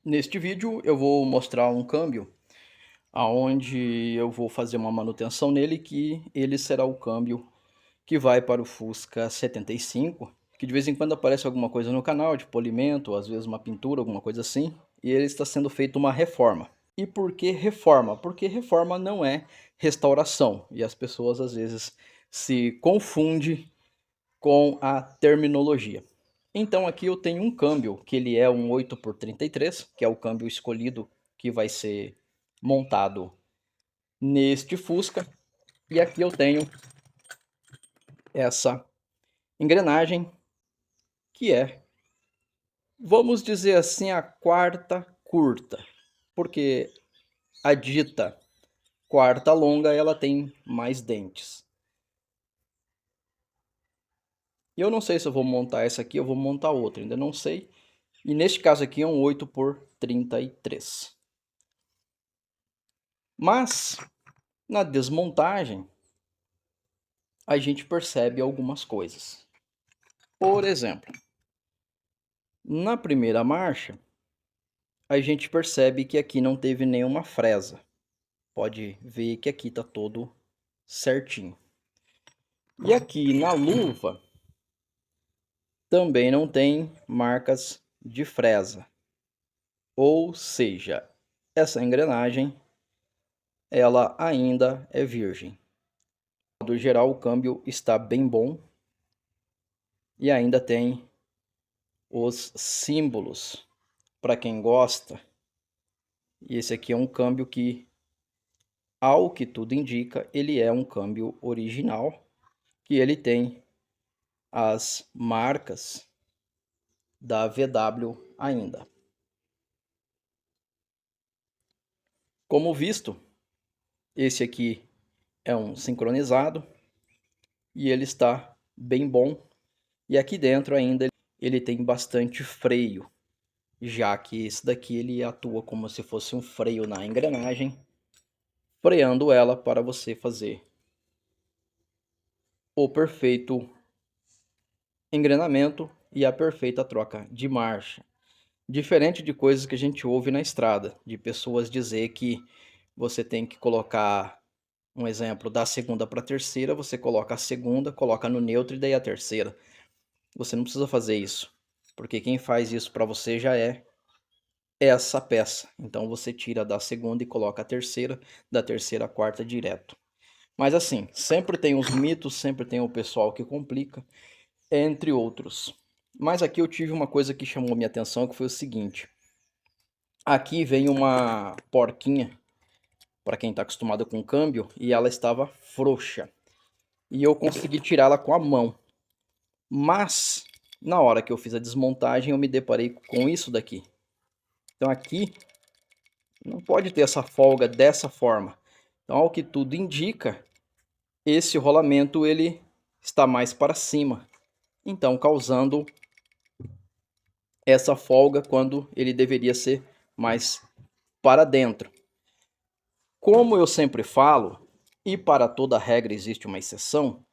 Neste vídeo eu vou mostrar um câmbio aonde eu vou fazer uma manutenção nele, que ele será o câmbio que vai para o Fusca 75, que de vez em quando aparece alguma coisa no canal de polimento, às vezes uma pintura, alguma coisa assim, e ele está sendo feito uma reforma. E por que reforma? Porque reforma não é restauração, e as pessoas às vezes se confundem com a terminologia. Então aqui eu tenho um câmbio que ele é um 8x33, que é o câmbio escolhido que vai ser montado neste Fusca. E aqui eu tenho essa engrenagem que é, vamos dizer assim, a quarta curta, porque a dita quarta longa ela tem mais dentes. E eu não sei se eu vou montar essa aqui, eu vou montar outra, ainda não sei. E neste caso aqui é um 8x33. Mas na desmontagem a gente percebe algumas coisas. Por exemplo, na primeira marcha a gente percebe que aqui não teve nenhuma fresa. Pode ver que aqui está todo certinho. E aqui na luva também não tem marcas de fresa. Ou seja, essa engrenagem ela ainda é virgem. No geral, o câmbio está bem bom e ainda tem os símbolos para quem gosta. E esse aqui é um câmbio que, ao que tudo indica, ele é um câmbio original, que ele tem as marcas da VW ainda. Como visto, esse aqui é um sincronizado e ele está bem bom. E aqui dentro ainda ele tem bastante freio, já que esse daqui ele atua como se fosse um freio na engrenagem, freando ela para você fazer o perfeito engrenamento e a perfeita troca de marcha. Diferente de coisas que a gente ouve na estrada, de pessoas dizer que você tem que colocar, um exemplo, da segunda para a terceira, você coloca a segunda, coloca no neutro e daí a terceira. Você não precisa fazer isso, porque quem faz isso para você já é essa peça. Então você tira da segunda e coloca a terceira, da terceira a quarta direto. Mas assim, sempre tem os mitos, sempre tem o pessoal que complica, entre outros. Mas aqui eu tive uma coisa que chamou minha atenção, que foi o seguinte. Aqui vem uma porquinha, para quem está acostumado com câmbio, e ela estava frouxa. E eu consegui tirá-la com a mão. Mas, na hora que eu fiz a desmontagem, eu me deparei com isso daqui. Então aqui, não pode ter essa folga dessa forma. Então, ao que tudo indica, esse rolamento ele está mais para cima. Então, causando essa folga quando ele deveria ser mais para dentro. Como eu sempre falo, e para toda regra existe uma exceção,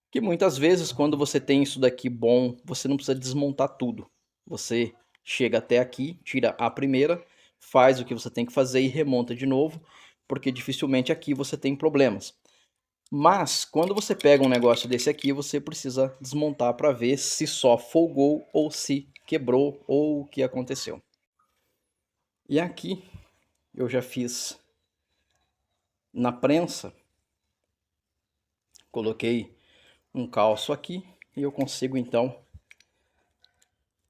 que muitas vezes quando você tem isso daqui bom, você não precisa desmontar tudo. Você chega até aqui, tira a primeira, faz o que você tem que fazer e remonta de novo, porque dificilmente aqui você tem problemas. Mas quando você pega um negócio desse aqui, você precisa desmontar para ver se só folgou ou se quebrou ou o que aconteceu. E aqui eu já fiz na prensa, coloquei um calço aqui e eu consigo então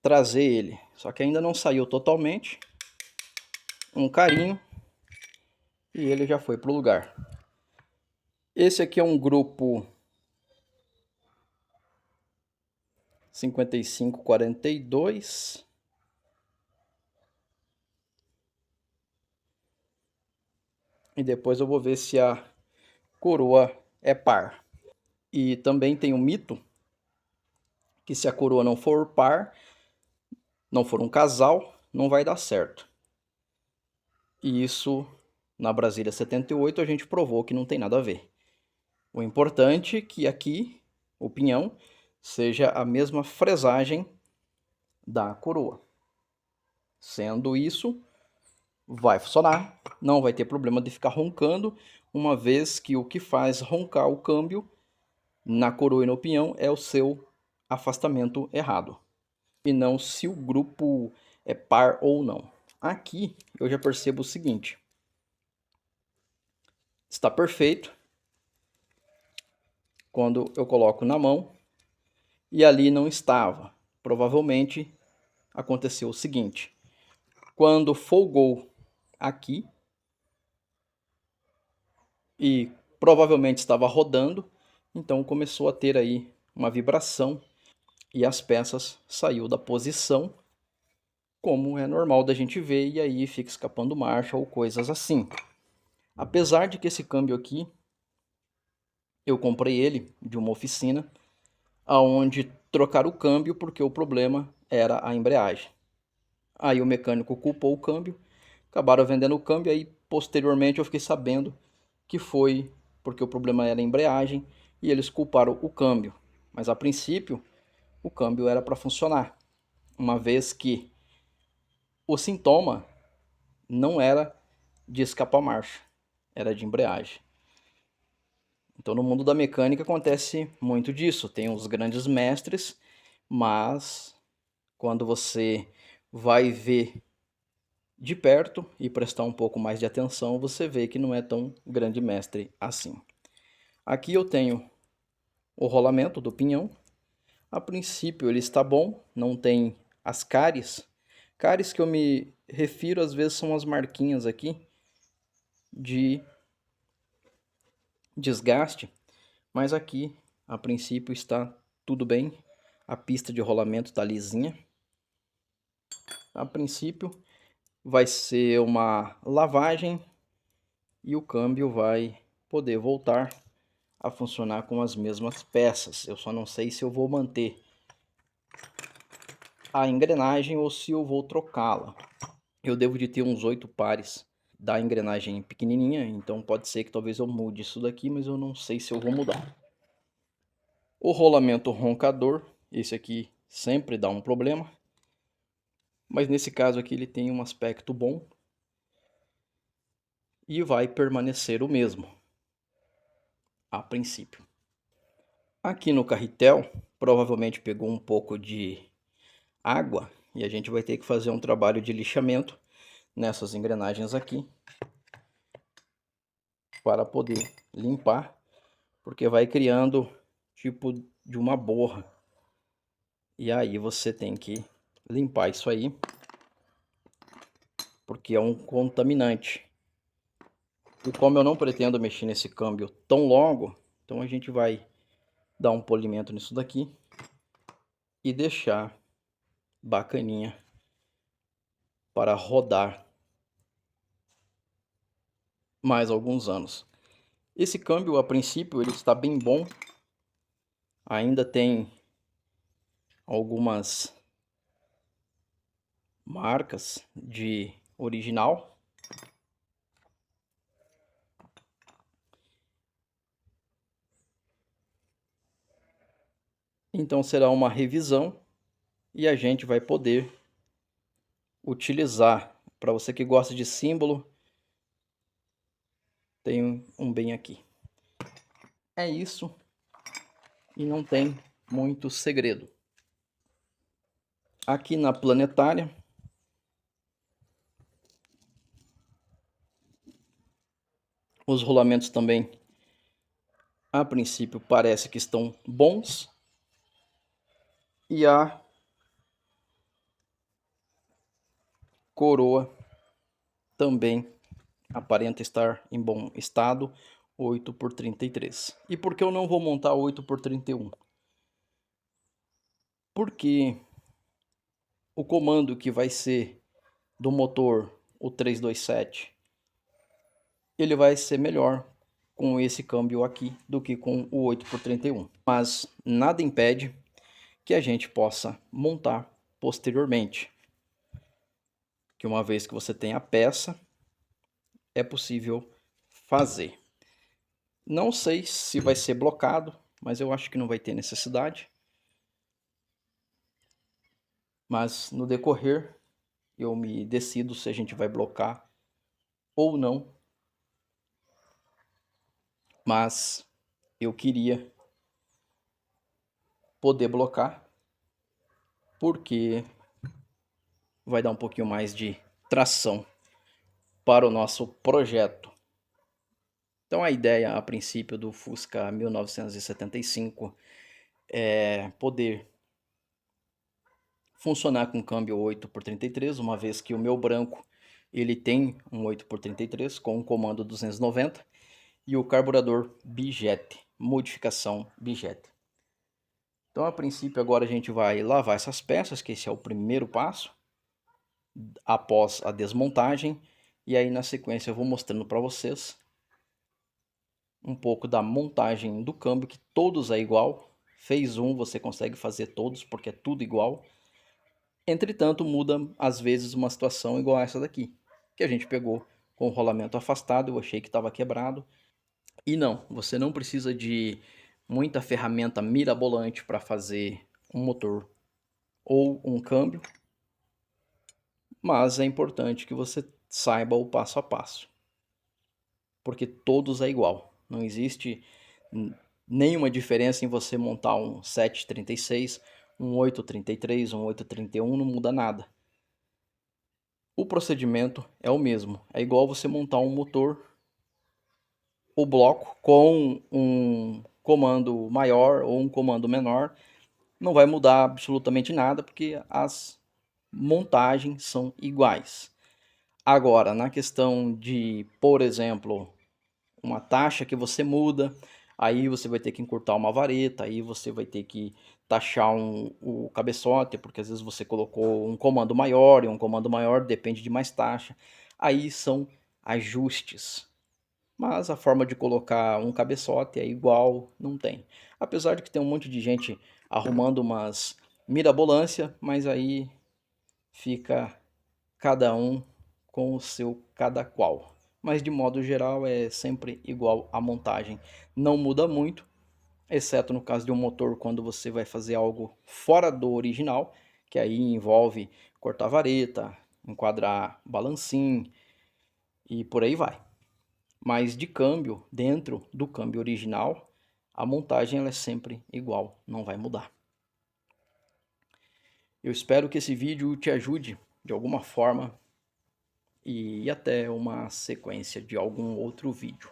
trazer ele. Só que ainda não saiu totalmente. Um carinho e ele já foi para o lugar. Esse aqui é um grupo 5542. E depois eu vou ver se a coroa é par. E também tem um mito que se a coroa não for par, não for um casal, não vai dar certo. E isso na Brasília 78 a gente provou que não tem nada a ver. O importante é que aqui o pinhão seja a mesma fresagem da coroa. Sendo isso, vai funcionar, não vai ter problema de ficar roncando, uma vez que o que faz roncar o câmbio na coroa e no pinhão é o seu afastamento errado, e não se o grupo é par ou não. Aqui eu já percebo o seguinte: está perfeito quando eu coloco na mão e ali não estava. Provavelmente aconteceu o seguinte: quando folgou aqui e provavelmente estava rodando, então começou a ter aí uma vibração e as peças saiu da posição, como é normal da gente ver, e aí fica escapando marcha ou coisas assim. Apesar de que esse câmbio aqui, eu comprei ele de uma oficina, aonde trocaram o câmbio porque o problema era a embreagem. Aí o mecânico culpou o câmbio, acabaram vendendo o câmbio, aí posteriormente eu fiquei sabendo que foi porque o problema era a embreagem e eles culparam o câmbio. Mas a princípio o câmbio era para funcionar, uma vez que o sintoma não era de escapa-marcha, era de embreagem. Então no mundo da mecânica acontece muito disso, tem os grandes mestres, mas quando você vai ver de perto e prestar um pouco mais de atenção, você vê que não é tão grande mestre assim. Aqui eu tenho o rolamento do pinhão. A princípio ele está bom, não tem as cáries. Cáries que eu me refiro às vezes são as marquinhas aqui de desgaste, mas aqui a princípio está tudo bem. A pista de rolamento está lisinha. A princípio vai ser uma lavagem e o câmbio vai poder voltar a funcionar com as mesmas peças. Eu só não sei se eu vou manter a engrenagem ou se eu vou trocá-la. Eu devo de ter uns 8 pares da engrenagem pequenininha, então pode ser que talvez eu mude isso daqui, mas eu não sei se eu vou mudar. O rolamento roncador, esse aqui sempre dá um problema, mas nesse caso aqui ele tem um aspecto bom e vai permanecer o mesmo a princípio. Aqui no carretel provavelmente pegou um pouco de água e a gente vai ter que fazer um trabalho de lixamento nessas engrenagens aqui para poder limpar, porque vai criando tipo de uma borra e aí você tem que limpar isso aí, porque é um contaminante. E como eu não pretendo mexer nesse câmbio tão logo, então a gente vai dar um polimento nisso daqui e deixar bacaninha para rodar mais alguns anos. Esse câmbio, a princípio, ele está bem bom. Ainda tem algumas marcas de original. Então será uma revisão e a gente vai poder utilizar. Para você que gosta de símbolo, tem um bem aqui. É isso e não tem muito segredo. Aqui na planetária, os rolamentos também, a princípio, parece que estão bons. E a coroa também aparenta estar em bom estado, 8x33. E por que eu não vou montar 8x31? Porque o comando que vai ser do motor, o 327, ele vai ser melhor com esse câmbio aqui do que com o 8x31. Mas nada impede que a gente possa montar posteriormente. Que uma vez que você tem a peça, é possível fazer. Não sei se vai ser blocado, mas eu acho que não vai ter necessidade. Mas no decorrer eu me decido se a gente vai blocar ou não, mas eu queria poder blocar porque vai dar um pouquinho mais de tração para o nosso projeto. Então a ideia a princípio do Fusca 1975 é poder funcionar com câmbio 8x33, uma vez que o meu branco ele tem um 8x33 com um comando 290 e o carburador bijet, modificação bijet. Então a princípio agora a gente vai lavar essas peças, que esse é o primeiro passo, após a desmontagem, e aí na sequência eu vou mostrando para vocês um pouco da montagem do câmbio, que todos é igual, fez um, você consegue fazer todos, porque é tudo igual. Entretanto, muda às vezes uma situação igual a essa daqui, que a gente pegou com o rolamento afastado, eu achei que estava quebrado. E não, você não precisa de muita ferramenta mirabolante para fazer um motor ou um câmbio, mas é importante que você saiba o passo a passo, porque todos é igual. Não existe nenhuma diferença em você montar um 736, um 833, um 831, não muda nada. O procedimento é o mesmo, é igual você montar um motor ou bloco com um comando maior ou um comando menor, não vai mudar absolutamente nada porque as montagens são iguais. Agora, na questão de, por exemplo, uma taxa que você muda, aí você vai ter que encurtar uma vareta, aí você vai ter que taxar o cabeçote, porque às vezes você colocou um comando maior e um comando maior depende de mais taxa. Aí são ajustes. Mas a forma de colocar um cabeçote é igual, não tem. Apesar de que tem um monte de gente arrumando umas mirabolância, mas aí fica cada um com o seu cada qual. Mas de modo geral é sempre igual a montagem. Não muda muito, exceto no caso de um motor quando você vai fazer algo fora do original, que aí envolve cortar vareta, enquadrar balancim e por aí vai. Mas de câmbio, dentro do câmbio original, a montagem ela é sempre igual, não vai mudar. Eu espero que esse vídeo te ajude de alguma forma e até uma sequência de algum outro vídeo.